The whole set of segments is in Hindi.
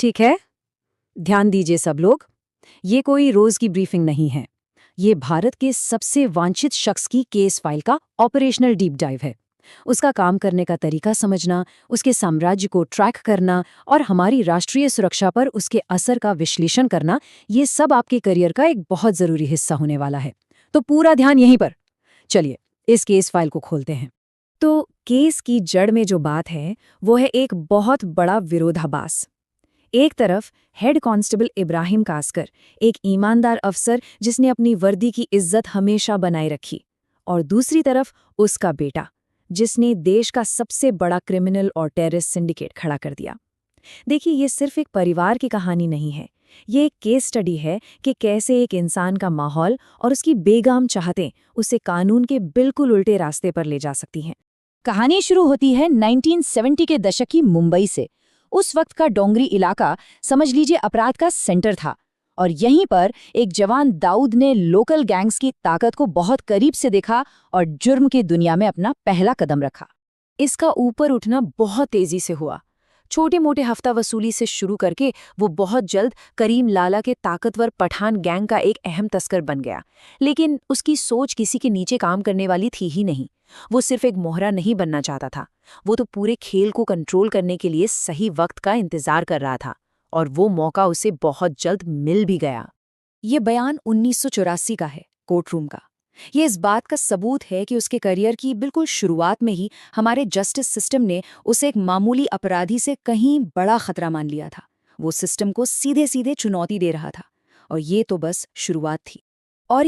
ठीक है, ध्यान दीजिए सब लोग। ये कोई रोज की ब्रीफिंग नहीं है। ये भारत के सबसे वांछित शख्स की केस फाइल का ऑपरेशनल डीप डाइव है। उसका काम करने का तरीका समझना, उसके साम्राज्य को ट्रैक करना और हमारी राष्ट्रीय सुरक्षा पर उसके असर का विश्लेषण करना, ये सब आपके करियर का एक बहुत जरूरी हिस्सा होने वाला है। तो पूरा ध्यान यहीं पर। चलिए, इस केस फाइल को खोलते हैं। तो केस की जड़ में जो बात है, वो है एक बहुत बड़ा विरोधाभास। एक तरफ हेड कांस्टेबल इब्राहिम कासकर, एक ईमानदार अफसर जिसने अपनी वर्दी की इज्जत हमेशा बनाए रखी, और दूसरी तरफ उसका बेटा, जिसने देश का सबसे बड़ा क्रिमिनल और टेररिस्ट सिंडिकेट खड़ा कर दिया। देखिए, ये सिर्फ एक परिवार की कहानी नहीं है। ये एक केस स्टडी है कि कैसे एक इंसान का माहौल और उसकी बेगाम चाहतें उसे कानून के बिल्कुल उल्टे रास्ते पर ले जा सकती हैं। कहानी शुरू होती है 1970 के दशक की मुंबई से। उस वक्त का डोंगरी इलाका समझ लीजिए अपराध का सेंटर था, और यहीं पर एक जवान दाऊद ने लोकल गैंग्स की ताकत को बहुत करीब से देखा और जुर्म की दुनिया में अपना पहला कदम रखा। इसका ऊपर उठना बहुत तेजी से हुआ। छोटे मोटे हफ्ता वसूली से शुरू करके वो बहुत जल्द करीम लाला के ताकतवर पठान गैंग का एक अहम तस्कर बन गया। लेकिन उसकी सोच किसी के नीचे काम करने वाली थी ही नहीं। वो सिर्फ एक मोहरा नहीं बनना चाहता था, वो तो पूरे खेल को कंट्रोल करने के लिए सही वक्त का इंतजार कर रहा था, और वो मौका उसे बहुत जल्द मिल भी गया। ये बयान 1984 का है, कोर्टरूम का। ये इस बात का सबूत है कि उसके करियर की बिल्कुल शुरुआत में ही हमारे जस्टिस सिस्टम ने उसे एक मामूली अपराधी से कहीं बड़ा खतरा मान लिया था। वो सिस्टम को सीधे सीधे चुनौती दे रहा था, और ये तो बस शुरुआत थी। और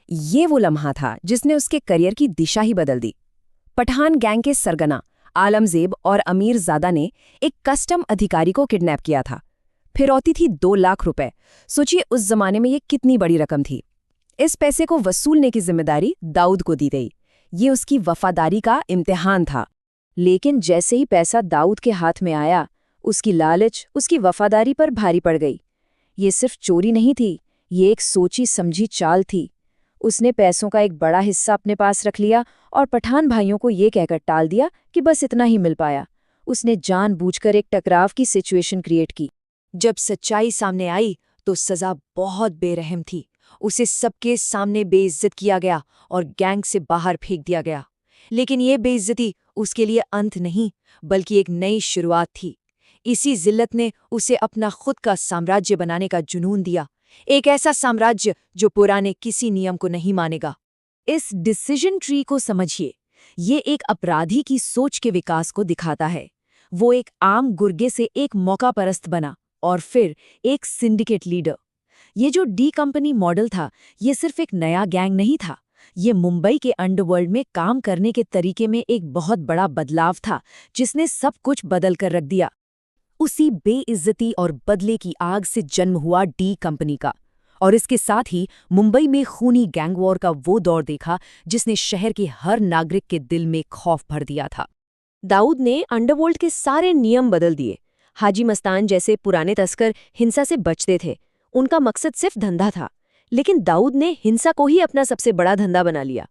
ये वो लम्हा था जिसने उसके करियर की दिशा ही बदल दी। पठान गैंग के सरगना आलमजेब और अमीर ज़ादा ने एक कस्टम अधिकारी को किडनैप किया था। फिरौती थी 2 लाख रुपए। सोचिए उस जमाने में ये कितनी बड़ी रकम थी। इस पैसे को वसूलने की जिम्मेदारी दाऊद को दी गई। ये उसकी वफादारी का इम्तिहान था। लेकिन जैसे ही पैसा दाऊद के हाथ में आया, उसकी लालच उसकी वफादारी पर भारी पड़ गई। ये सिर्फ चोरी नहीं थी, ये एक सोची समझी चाल थी। उसने पैसों का एक बड़ा हिस्सा अपने पास रख लिया और पठान भाइयों को ये कहकर टाल दिया कि बस इतना ही मिल पाया। उसने जानबूझकर एक टकराव की सिचुएशन क्रिएट की। जब सच्चाई सामने आई तो सजा बहुत बेरहम थी। उसे सबके सामने बेइज्जत किया गया और गैंग से बाहर फेंक दिया गया। लेकिन ये बेइज्जती उसके लिए अंत नहीं, बल्कि एक नई शुरुआत थी। इसी जिल्लत ने उसे अपना खुद का साम्राज्य बनाने का जुनून दिया, एक ऐसा साम्राज्य जो पुराने किसी नियम को नहीं मानेगा। इस डिसीजन ट्री को समझिए। ये एक अपराधी की सोच के विकास को दिखाता है। वो एक आम गुर्गे से एक मौकापरस्त बना और फिर एक सिंडिकेट लीडर। ये जो डी कंपनी मॉडल था, ये सिर्फ एक नया गैंग नहीं था। ये मुंबई के अंडरवर्ल्ड में काम करने के तरीके में एक बहुत बड़ा बदलाव था, जिसने सब कुछ बदल कर रख दिया। उसी बेइज्जती और बदले की आग से जन्म हुआ डी कंपनी का, और इसके साथ ही मुंबई में खूनी गैंग वॉर का वो दौर देखा जिसने शहर के हर नागरिक के दिल में खौफ भर दिया था। दाऊद ने अंडरवर्ल्ड के सारे नियम बदल दिए। हाजी मस्तान जैसे पुराने तस्कर हिंसा से बचते थे, उनका मकसद सिर्फ धंधा था। लेकिन दाऊद ने हिंसा को ही अपना सबसे बड़ा धंधा बना लिया।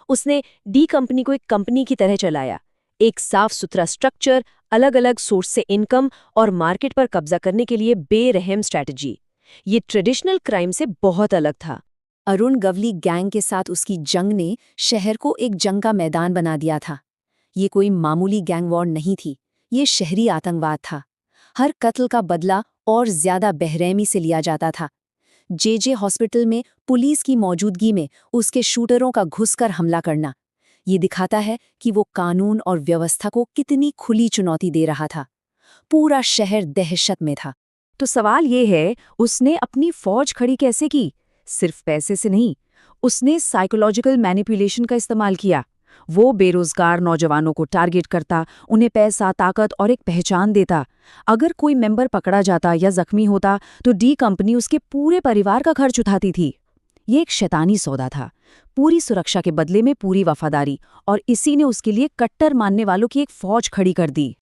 उसने डी कंपनी को एक कंपनी की तरह चलाया, एक साफ सुथरा स्ट्रक्चर, अलग अलग सोर्स से इनकम और मार्केट पर कब्जा करने के लिए बेरहम स्ट्रैटेजी। ये ट्रेडिशनल क्राइम से बहुत अलग था। अरुण गवली गैंग के साथ उसकी जंग ने शहर को एक जंग का मैदान बना दिया था। ये कोई मामूली गैंग वॉर नहीं थी, ये शहरी आतंकवाद था। हर कत्ल का बदला और ज्यादा बेरहमी से लिया जाता था। जे हॉस्पिटल में पुलिस की मौजूदगी में उसके शूटरों का घुसकर हमला करना, ये दिखाता है कि वो कानून और व्यवस्था को कितनी खुली चुनौती दे रहा था। पूरा शहर दहशत में था। तो सवाल ये है, उसने अपनी फौज खड़ी कैसे की? सिर्फ पैसे से नहीं, उसने साइकोलॉजिकल मैनिपुलेशन का इस्तेमाल किया। वो बेरोजगार नौजवानों को टारगेट करता, उन्हें पैसा, ताकत और एक पहचान देता। अगर कोई मेंबर पकड़ा जाता या जख्मी होता तो डी कंपनी उसके पूरे परिवार का खर्च उठाती थी। ये एक शैतानी सौदा था, पूरी सुरक्षा के बदले में पूरी वफादारी, और इसी ने उसके लिए कट्टर मानने वालों की एक फौज खड़ी कर दी।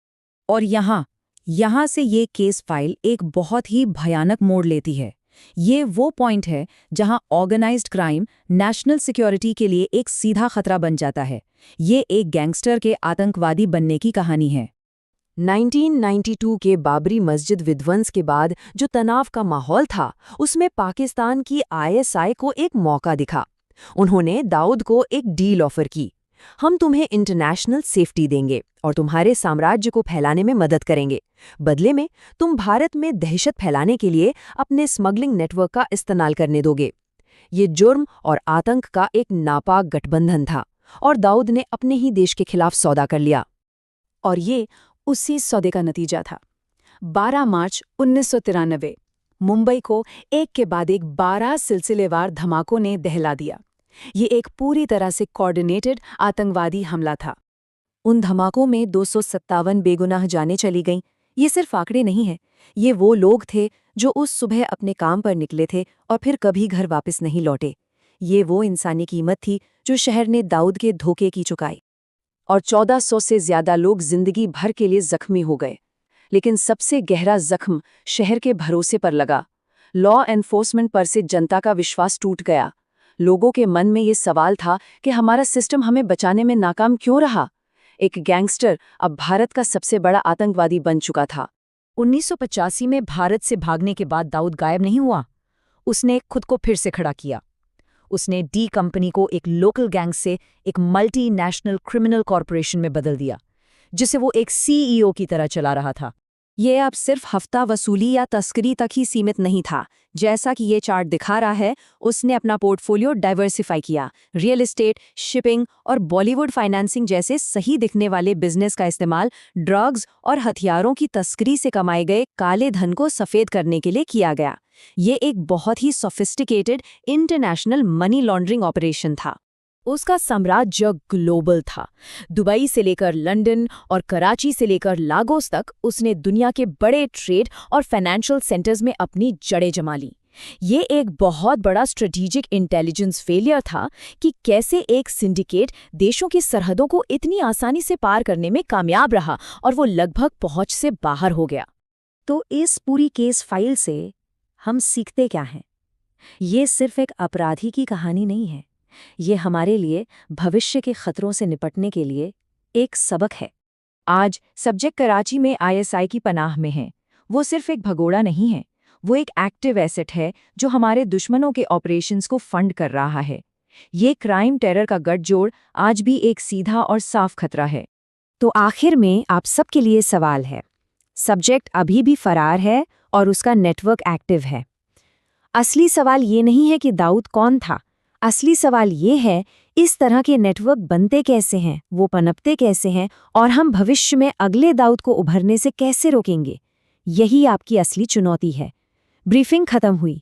और यहाँ से ये केस फाइल एक बहुत ही भयानक मोड़ लेती है। ये वो पॉइंट है जहां ऑर्गेनाइज्ड क्राइम नेशनल सिक्योरिटी के लिए एक सीधा खतरा बन जाता है। ये एक गैंगस्टर के आतंकवादी बनने की कहानी है। 1992 के बाबरी मस्जिद विध्वंस के बाद जो तनाव का माहौल था, उसमें पाकिस्तान की आईएसआई को एक मौका दिखा। उन्होंने दाऊद को एक डील ऑफर की। हम तुम्हें इंटरनेशनल सेफ्टी देंगे और तुम्हारे साम्राज्य को फैलाने में मदद करेंगे। बदले में तुम भारत में दहशत फैलाने के लिए अपने स्मगलिंग नेटवर्क का इस्तेमाल करने दोगे। ये जुर्म और आतंक का एक नापाक गठबंधन था और दाऊद ने अपने ही देश के खिलाफ सौदा कर लिया। और ये उसी सौदे का नतीजा था। 12 मार्च 1993 मुंबई को एक के बाद एक 12 सिलसिलेवार धमाकों ने दहला दिया। ये एक पूरी तरह से कोऑर्डिनेटेड आतंकवादी हमला था। उन धमाकों में 257 बेगुनाह जानें चली गईं। ये सिर्फ आंकड़े नहीं हैं, ये वो लोग थे जो उस सुबह अपने काम पर निकले थे और फिर कभी घर वापस नहीं लौटे। ये वो इंसानी कीमत थी जो शहर ने दाऊद के धोखे की चुकाई। और 1400 से ज्यादा लोग जिंदगी भर के लिए जख्मी हो गए। लेकिन सबसे गहरा जख्म शहर के भरोसे पर लगा। लॉ एनफोर्समेंट पर से जनता का विश्वास टूट गया। लोगों के मन में ये सवाल था कि हमारा सिस्टम हमें बचाने में नाकाम क्यों रहा। एक गैंगस्टर अब भारत का सबसे बड़ा आतंकवादी बन चुका था। 1985 में भारत से भागने के बाद दाऊद गायब नहीं हुआ। उसने खुद को फिर से खड़ा किया। उसने डी कंपनी को एक लोकल गैंग से एक मल्टीनेशनल क्रिमिनल कॉरपोरेशन में बदल दिया, जिसे वो एक सीईओ की तरह चला रहा था। ये अब सिर्फ हफ्ता वसूली या तस्करी तक ही सीमित नहीं था। जैसा कि ये चार्ट दिखा रहा है, उसने अपना पोर्टफोलियो डाइवर्सिफाई किया। रियल एस्टेट, शिपिंग और बॉलीवुड फाइनेंसिंग जैसे सही दिखने वाले बिजनेस का इस्तेमाल ड्रग्स और हथियारों की तस्करी से कमाए गए काले धन को सफेद करने के लिए किया गया। ये एक बहुत ही sophisticated international money laundering operation था। उसका साम्राज्य ग्लोबल था। दुबई से लेकर लंदन और कराची से लेकर लागोस तक उसने दुनिया के बड़े ट्रेड और फाइनेंशियल सेंटर्स में अपनी जड़ें जमा ली। ये एक बहुत बड़ा स्ट्रेटेजिक इंटेलिजेंस फेलियर था कि कैसे एक सिंडिकेट देशों की सरहदों को इतनी आसानी से पार करने में कामयाब रहा और वो लगभग पहुंच से बाहर हो गया। तो इस पूरी केस फाइल से हम सीखते क्या हैं? ये सिर्फ एक अपराधी की कहानी नहीं है। ये हमारे लिए भविष्य के खतरों से निपटने के लिए एक सबक है। आज सब्जेक्ट कराची में आईएसआई की पनाह में है। वो सिर्फ एक भगोड़ा नहीं है, वो एक एक्टिव एसेट है जो हमारे दुश्मनों के ऑपरेशंस को फंड कर रहा है। ये क्राइम टेरर का गठजोड़ आज भी एक सीधा और साफ खतरा है। तो आखिर में आप सबके लिए सवाल है, सब्जेक्ट अभी भी फरार है और उसका नेटवर्क एक्टिव है। असली सवाल ये नहीं है कि दाऊद कौन था, असली सवाल ये है इस तरह के नेटवर्क बनते कैसे हैं, वो पनपते कैसे हैं और हम भविष्य में अगले दाऊद को उभरने से कैसे रोकेंगे। यही आपकी असली चुनौती है। ब्रीफिंग खत्म हुई।